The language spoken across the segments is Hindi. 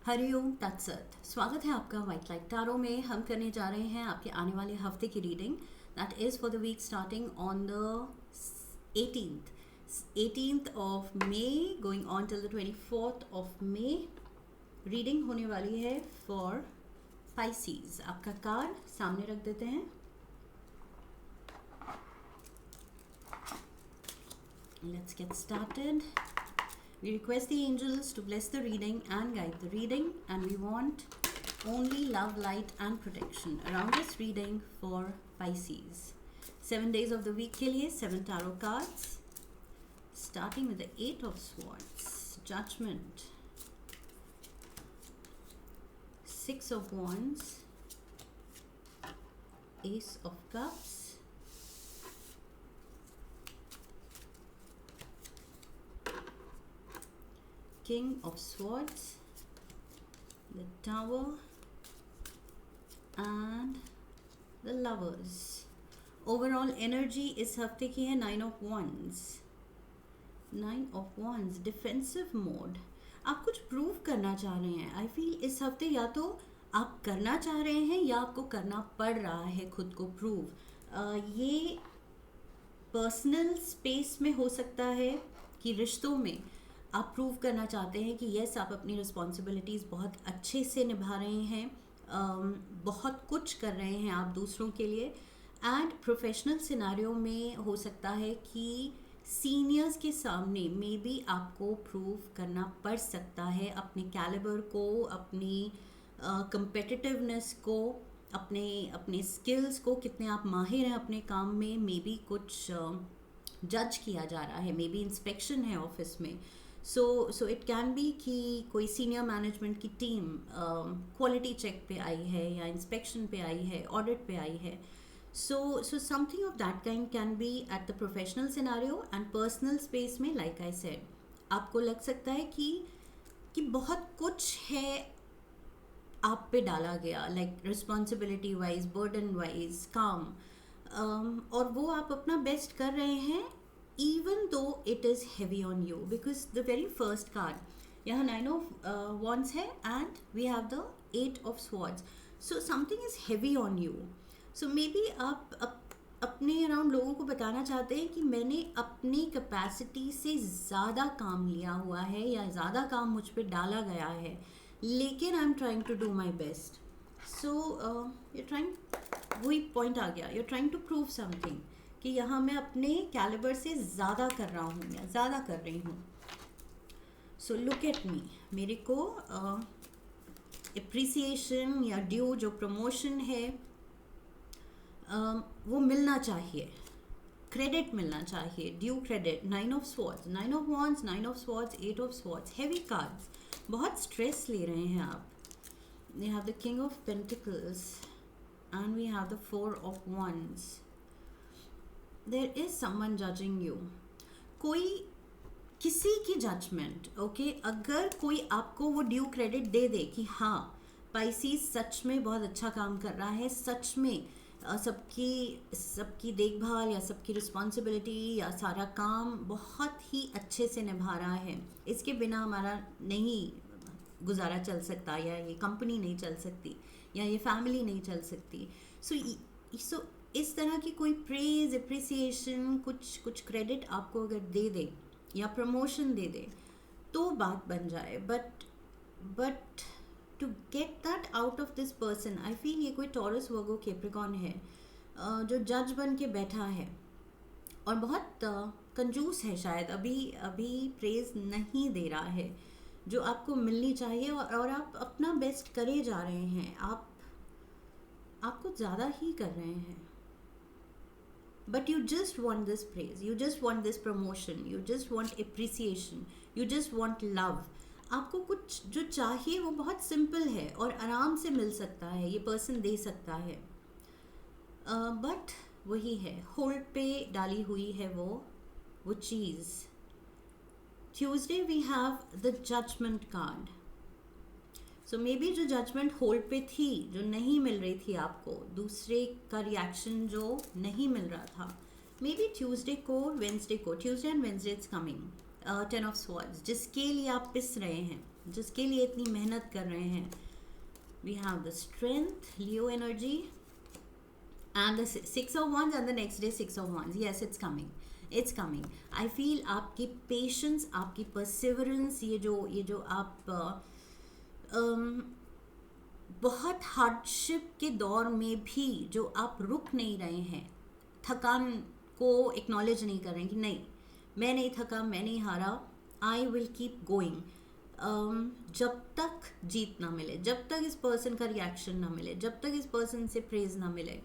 हरिओम तत्सत। स्वागत है आपका व्हाइट लाइट टैरो में। हम करने जा रहे हैं आपके आने वाले हफ्ते की reading that is for the week starting on the 18th of May going on till the 24th of May. Reading होने वाली है फॉर पाइसीज। आपका कार्ड सामने रख देते हैं। Let's get started. We request the angels to bless the reading and guide the reading, and we want only love, light and protection around this reading for Pisces. 7 days of the week के लिए 7 tarot cards, starting with the 8 of Swords, Judgment, 6 of Wands, Ace of Cups, King of Swords, the Tower and the Lovers. Overall energy इस हफ्ते की है 9 of Wands. 9 of Wands, defensive mode. आप कुछ प्रूव करना चाह रहे हैं. I feel इस हफ्ते या तो आप करना चाह रहे हैं या आपको करना पड़ रहा है खुद को प्रूव. ये पर्सनल स्पेस में हो सकता है कि रिश्तों में आप प्रूव करना चाहते हैं कि यस आप अपनी रिस्पॉन्सिबिलिटीज़ बहुत अच्छे से निभा रहे हैं, बहुत कुछ कर रहे हैं आप दूसरों के लिए. एंड प्रोफेशनल सिनारियो में हो सकता है कि सीनियर्स के सामने मे बी आपको प्रूव करना पड़ सकता है अपने कैलिबर को, अपनी कंपेटिटिवनेस को, अपने स्किल्स को, कितने आप माहिर हैं अपने काम में. मे बी कुछ जज किया जा रहा है, मे बी इंस्पेक्शन है ऑफिस में. सो इट कैन बी कि कोई सीनियर मैनेजमेंट की टीम क्वालिटी चेक पे आई है या इंस्पेक्शन पे आई है, ऑडिट पे आई है. So something of that kind can be at the professional scenario. And personal space में लाइक आई सेड आपको लग सकता है कि बहुत कुछ है आप पे डाला गया, like responsibility wise, burden wise, काम, और वो आप अपना बेस्ट कर रहे हैं even though it is heavy on you, because the very first card यहाँ 9 of wands है and we have the 8 of swords. So something is heavy on you. So maybe आप अपने अराउंड लोगों को बताना चाहते हैं कि मैंने अपनी कैपेसिटी से ज़्यादा काम लिया हुआ है या ज़्यादा काम मुझ पे डाला गया है, लेकिन I am trying to do my best. So you trying, वही पॉइंट आ गया, you trying to prove something कि यहाँ मैं अपने कैलिबर से ज़्यादा कर रहा हूँ या ज़्यादा कर रही हूँ. So look at me. मेरे को एप्रिसिएशन या ड्यू जो प्रमोशन है वो मिलना चाहिए, क्रेडिट मिलना चाहिए, due credit. 9 of swords, 9 of wands, 9 of swords, 8 of swords, heavy cards. बहुत स्ट्रेस ले रहे हैं आप. We have the king of pentacles and we have the 4 of wands. There is someone judging you. कोई किसी की जजमेंट, ओके, अगर कोई आपको वो ड्यू क्रेडिट दे दे कि हाँ पाइसीज सच में बहुत अच्छा काम कर रहा है, सच में सबकी देखभाल या सबकी रिस्पॉन्सिबिलिटी या सारा काम बहुत ही अच्छे से निभा रहा है, इसके बिना हमारा नहीं गुजारा चल सकता, या ये कंपनी नहीं चल सकती, या ये फैमिली नहीं चल सकती. सो इस तरह की कोई प्रेज, एप्रिसिएशन, कुछ क्रेडिट आपको अगर दे दे या प्रमोशन दे दे तो बात बन जाए. But to get that out of this person, I feel ये कोई टॉरस, वर्गो, कैप्रिकॉर्न है जो जज बन के बैठा है और बहुत कंजूस है. शायद अभी प्रेज नहीं दे रहा है जो आपको मिलनी चाहिए, और आप अपना बेस्ट करे जा रहे हैं. आप कुछ ज़्यादा ही कर रहे हैं. But you just want this praise, you just want this promotion, you just want appreciation, you just want love. आपको कुछ जो चाहिए वो बहुत सिंपल है और आराम से मिल सकता है, ये पर्सन दे सकता है. बट वही है, होल्ड पे डाली हुई है वो चीज़. Tuesday we have the judgement card. So may be जो जजमेंट होल्ड पे थी, जो नहीं मिल रही थी आपको, दूसरे का रिएक्शन जो नहीं मिल रहा था, मे बी ट्यूसडे को, वेंसडे को, Tuesday and Wednesday it's coming 10 of swords, जिसके लिए आप पिस रहे हैं, जिसके लिए इतनी मेहनत कर रहे हैं. We have the strength, Leo energy, and the six of wands, and the next day six of wands. Yes, it's coming. It's coming. I feel आपकी patience, आपकी perseverance, ये जो आप बहुत हार्डशिप के दौर में भी जो आप रुक नहीं रहे हैं, थकान को एक्नॉलेज नहीं कर रहे हैं कि नहीं, मैं नहीं थका, मैं नहीं हारा, आई विल कीप गोइंग. जब तक जीत ना मिले, जब तक इस पर्सन का रिएक्शन ना मिले, जब तक इस पर्सन से प्रेज ना मिले,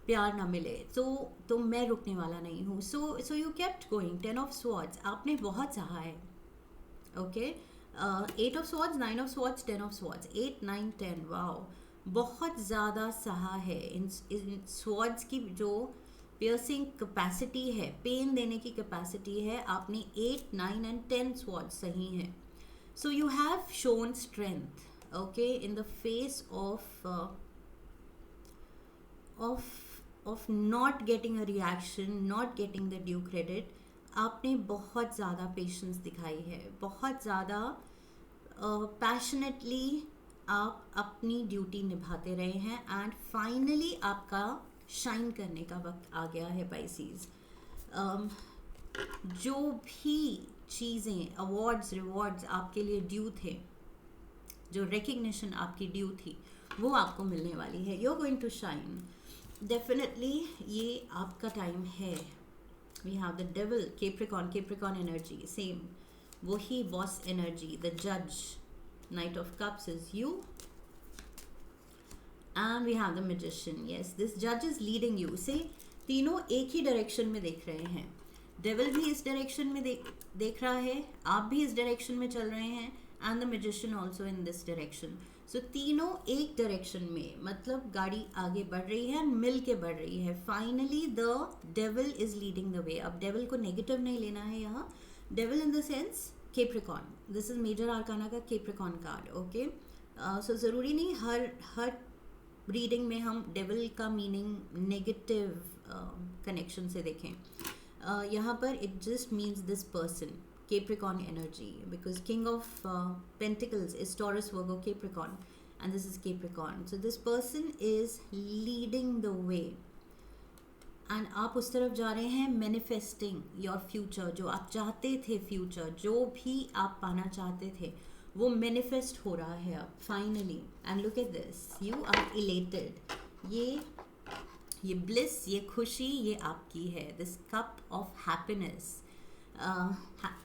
प्यार ना मिले, तो मैं रुकने वाला नहीं हूँ. So you kept going. 10 of swords, आपने बहुत सहा है. Okay, 8 of swords, 9 of swords, 10 of swords, 8 9 10. Wow, बहुत ज़्यादा सहा है. इन स्वॉर्ड्स की जो पियर्सिंग कैपेसिटी है, पेन देने की कैपेसिटी है, आपने 8 9 एंड 10 स्वॉर्ड्स सही है. So you have shown strength, okay, in the face of not getting a reaction, not getting the due credit. आपने बहुत ज़्यादा पेशेंस दिखाई है, बहुत ज़्यादा पैशनेटली आप अपनी ड्यूटी निभाते रहे हैं, एंड फाइनली आपका शाइन करने का वक्त आ गया है पाइसीज. जो भी चीज़ें, अवार्ड्स, रिवॉर्ड्स आपके लिए ड्यू थे, जो रिकग्निशन आपकी ड्यू थी, वो आपको मिलने वाली है. You are going to shine definitely. ये आपका टाइम है. We have the devil, Capricorn energy, same वही बॉस एनर्जी, द जज, night of cups is you, and we have the magician. Yes, this जज इज लीडिंग यू. से तीनों एक ही डायरेक्शन में देख रहे हैं. डेविल भी इस डायरेक्शन में देख रहा है, आप भी इस डायरेक्शन में चल रहे हैं, and the magician also in this direction. So तीनों एक डायरेक्शन में, मतलब गाड़ी आगे बढ़ रही है, मिल के बढ़ रही है. Finally the devil is leading the way. अब डेविल को नेगेटिव नहीं लेना है यहाँ. Devil in the sense Capricorn, this is major arcana का केप्रिकॉन कार्ड. ओके, सो ज़रूरी नहीं हर रीडिंग में हम डेविल का मीनिंग नेगेटिव कनेक्शन से देखें. यहाँ पर it just means this person, Capricorn energy, because King of Pentacles is Taurus, Virgo, Capricorn, and this is Capricorn. So this person is leading the way, and आप उस तरफ जा रहे हैं, manifesting your future. जो आप चाहते थे, future जो भी आप पाना चाहते थे, वो manifest हो रहा है अब finally. And look at this, you are elated. ये ब्लिस, ये खुशी, ये आपकी है. This cup of happiness,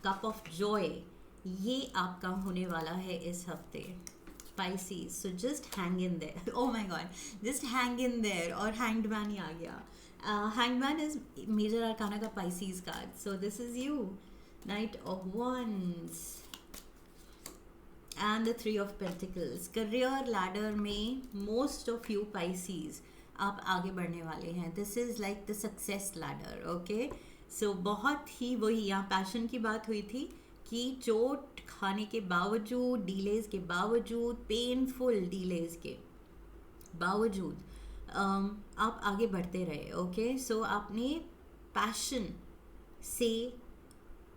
cup of joy, ये आपका होने वाला है इस हफ्ते Pisces. So just hang in there. Oh my God, just hang in there. और हैंग्ड मैन ही आ गया. Hanged man is major arcana का Pisces card. So this is you, knight of wands and the 3 of pentacles. Career ladder में मोस्ट ऑफ यू पाइसीज आप आगे बढ़ने वाले हैं. This is like the success ladder. Okay, so बहुत ही वही, यहाँ पैशन की बात हुई थी कि चोट खाने के बावजूद, डीलेज के बावजूद, पेनफुल डीलेज के बावजूद आप आगे बढ़ते रहे. ओके, सो आपने पैशन से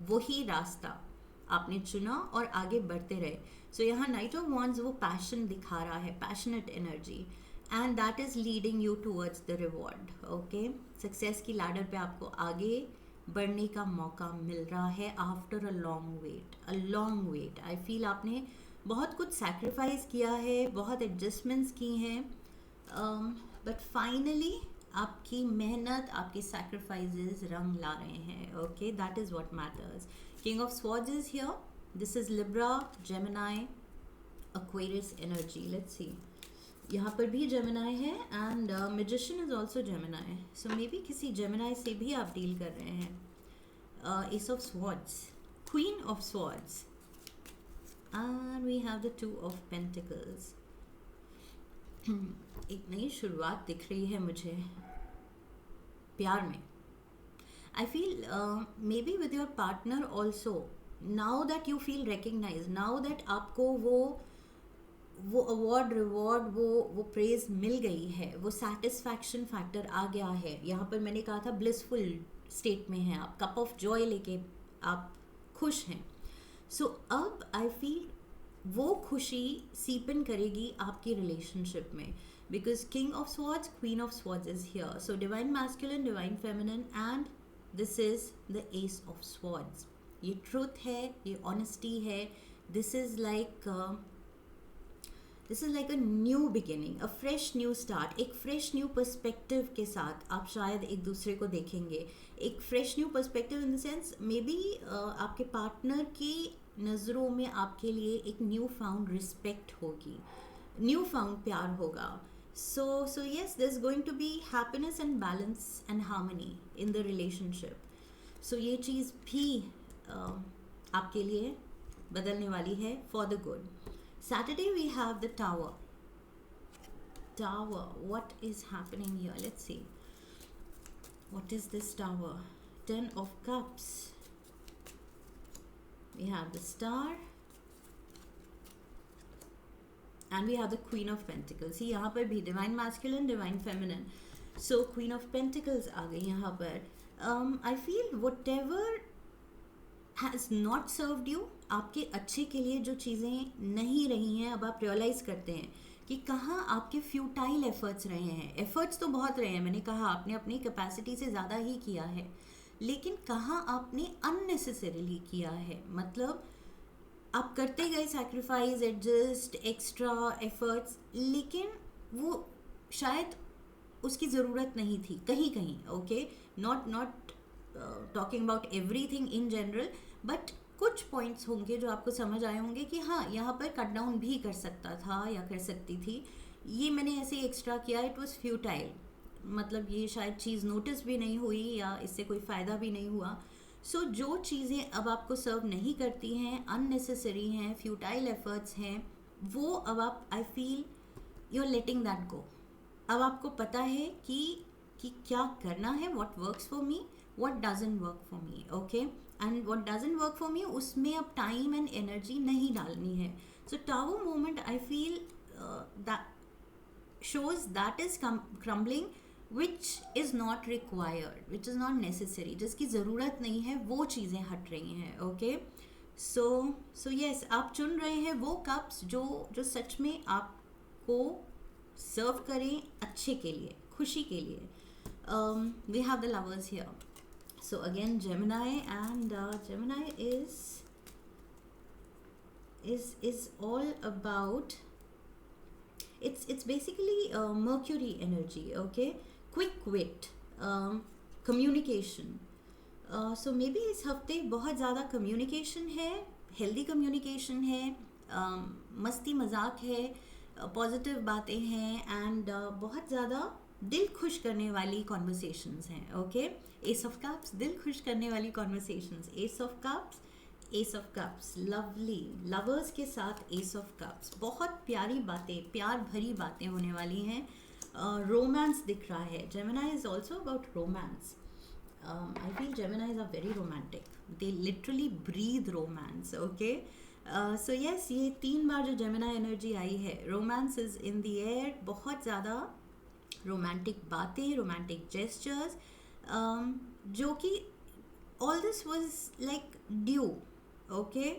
वही रास्ता आपने चुना और आगे बढ़ते रहे. सो यहाँ नाइट ऑफ वॉन्ड्स वो पैशन दिखा रहा है, passionate energy, and that is leading you towards the reward. okay, success की ladder पे आपको आगे बढ़ने का मौका मिल रहा है after a long wait. I feel आपने बहुत कुछ sacrifice किया है, बहुत adjustments की हैं, but finally आपकी मेहनत, आपके sacrifices रंग ला रहे हैं. okay, that is what matters. King of Swords is here. This is Libra, Gemini, Aquarius energy. Let's see. यहाँ पर भी जेमिनाई है, and magician is also Gemini. So may be किसी जेमिनाई से भी आप डील कर रहे हैं. Ace of swords, queen of swords, and we have the 2 of pentacles. एक नई शुरुआत दिख रही है मुझे प्यार में. I feel may be with your partner also, now that you feel recognise, now that आपको वो अवार्ड, रिवॉर्ड, वो प्रेज मिल गई है, वो सेटिस्फैक्शन फैक्टर आ गया है. यहाँ पर मैंने कहा था ब्लिसफुल स्टेट में हैं आप, कप ऑफ जॉय लेके आप खुश हैं. सो अब आई फील वो खुशी सीपन करेगी आपकी रिलेशनशिप में, because king of swords, queen of swords is here. So divine masculine, divine feminine, and this is the S of swords. ये ट्रूथ है, ये ऑनेस्टी है. This is like a new beginning, a fresh new start. एक फ्रेश न्यू पर्सपेक्टिव के साथ आप शायद एक दूसरे को देखेंगे. एक fresh new perspective in the sense may be आपके पार्टनर की नज़रों में आपके लिए एक न्यू फाउंड रिस्पेक्ट होगी, न्यू फाउंड प्यार होगा. So yes, there is going to be happiness and balance and harmony in the relationship. So ये चीज़ भी आपके लिए बदलने वाली है for the good. Saturday we have the Tower. Tower, what is happening here? Let's see. What is this Tower? 10 of Cups. We have the Star. And we have the Queen of Pentacles. See, यहाँ पर भी Divine Masculine, Divine Feminine. So, Queen of Pentacles आ गई यहाँ पर. I feel whatever has not served you, आपके अच्छे के लिए जो चीज़ें नहीं रही हैं, अब आप रियलाइज़ करते हैं कि कहाँ आपके फ्यूटाइल एफर्ट्स रहे हैं. एफर्ट्स तो बहुत रहे हैं, मैंने कहा आपने अपनी कैपेसिटी से ज़्यादा ही किया है, लेकिन कहाँ आपने अननेसेसरीली किया है. मतलब आप करते गए सैक्रिफाइस, एडजस्ट, एक्स्ट्रा एफर्ट्स, लेकिन वो शायद उसकी ज़रूरत नहीं थी कहीं कहीं. Okay, not talking about everything in general, but कुछ पॉइंट्स होंगे जो आपको समझ आए होंगे कि हाँ, यहाँ पर कट डाउन भी कर सकता था या कर सकती थी. ये मैंने ऐसे एक्स्ट्रा किया, इट वॉज फ्यूटाइल. मतलब ये शायद चीज़ नोटिस भी नहीं हुई या इससे कोई फ़ायदा भी नहीं हुआ. सो जो चीज़ें अब आपको सर्व नहीं करती हैं, अननेसेसरी हैं, फ्यूटाइल एफर्ट्स हैं, वो अब आप, I feel you are letting that go. अब आपको पता है कि क्या करना है, what works for me, what doesn't work for me. Okay, and what doesn't work for me, उसमें अब टाइम एंड एनर्जी नहीं डालनी है. So tower moment, I feel that shows that is crumbling, which is not required, which is not necessary, जिसकी ज़रूरत नहीं है, वो चीज़ें हट रही हैं. ओके, सो यस, आप चुन रहे हैं वो कप्स जो सच में आपको सर्व करें अच्छे के लिए, खुशी के लिए. We have the Lovers here. So again, Gemini, and Gemini is all about, it's basically Mercury energy. Okay, quick wit, communication. So maybe इस हफ्ते बहुत ज़्यादा communication है, healthy communication है, मस्ती मजाक है, पॉजिटिव बातें हैं, एंड बहुत ज़्यादा दिल खुश करने वाली कॉन्वर्सेशंस हैं. ओके, एस ऑफ कप्स, दिल खुश करने वाली conversations. S of cups, S of cups, lovely. Lovers के साथ एस ऑफ कप्स, बहुत प्यारी बातें, प्यार भरी बातें होने वाली हैं. रोमांस दिख रहा है. Gemini is also about romance. I feel Geminis are very romantic, they literally breathe romance. Okay, so yes, ये 3 बार जो जेमिनी एनर्जी आई है, romance is in the air. बहुत ज़्यादा रोमांटिक बातें, रोमांटिक जेस्चर्स, जो कि all this was like due. Okay,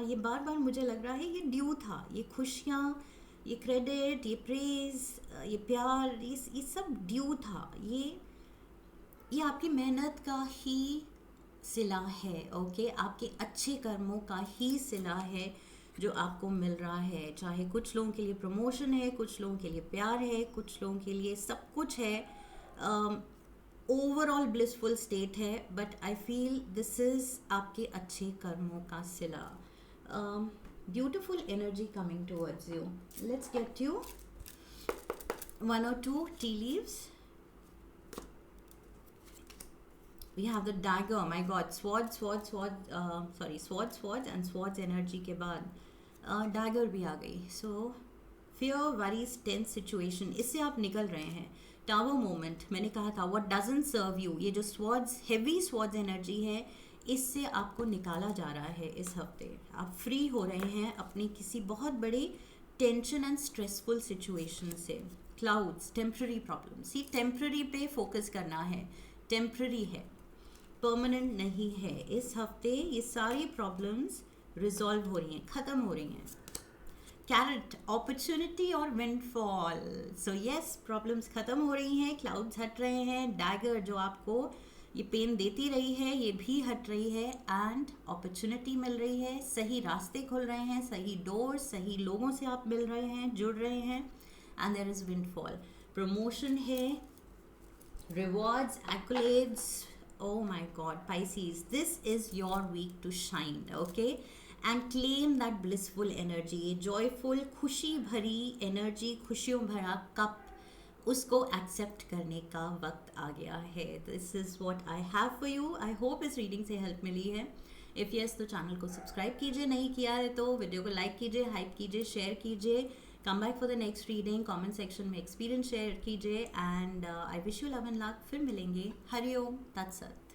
ये बार बार मुझे लग रहा है ये ड्यू था. ये खुशियाँ, ये क्रेडिट, ये प्रेज, ये प्यार, ये सब ड्यू था. ये आपकी मेहनत का ही सिला है. ओके, आपके अच्छे कर्मों का ही सिला है जो आपको मिल रहा है. चाहे कुछ लोगों के लिए प्रमोशन है, कुछ लोगों के लिए प्यार है, कुछ लोगों के लिए सब कुछ है, ओवरऑल ब्लिसफुल स्टेट है, but I feel this is आपके अच्छे कर्मों का सिला. Beautiful energy coming towards you. Let's get you 1 or 2 tea leaves. We have the dagger. My God, swords and swords energy के बाद dagger भी आ गई. So fear, worries, tense situation, इससे आप निकल रहे हैं. टावर मोमेंट, मैंने कहा था what doesn't serve you, ये जो swords, heavy swords energy है, इससे आपको निकाला जा रहा है. इस हफ्ते आप फ्री हो रहे हैं अपनी किसी बहुत बड़ी टेंशन एंड स्ट्रेसफुल सिचुएशन से. Clouds, temporary problems. ये टेम्प्ररी पे फोकस करना है, टेम्प्ररी है, परमानेंट नहीं है. इस हफ्ते ये सारी प्रॉब्लम्स रिजॉल्व हो रही हैं, ख़त्म हो रही हैं. कैरेट, अपॉर्चुनिटी और विंडफॉल। सो यस, प्रॉब्लम्स खत्म हो रही हैं, क्लाउड्स हट रहे हैं, डैगर जो आपको ये पेन देती रही है ये भी हट रही है, एंड अपॉर्चुनिटी मिल रही है, सही रास्ते खुल रहे हैं, सही डोर, सही लोगों से आप मिल रहे हैं, जुड़ रहे हैं, and there is windfall. Promotion है, rewards, accolades. Oh my god, Pisces, this is your week to shine, okay? And claim that blissful energy, joyful, खुशी भरी एनर्जी, खुशियों भरा कप, उसको एक्सेप्ट करने का वक्त आ गया है। This is what I have for you. I hope इस रीडिंग से हेल्प मिली है। इफ़ यस तो चैनल को सब्सक्राइब कीजिए, नहीं किया है तो वीडियो को लाइक कीजिए, हाइप कीजिए, शेयर कीजिए। Come back for the next reading, comment section में एक्सपीरियंस शेयर कीजिए, and I wish you love and luck. फिर मिलेंगे। हरिओम तत्सत।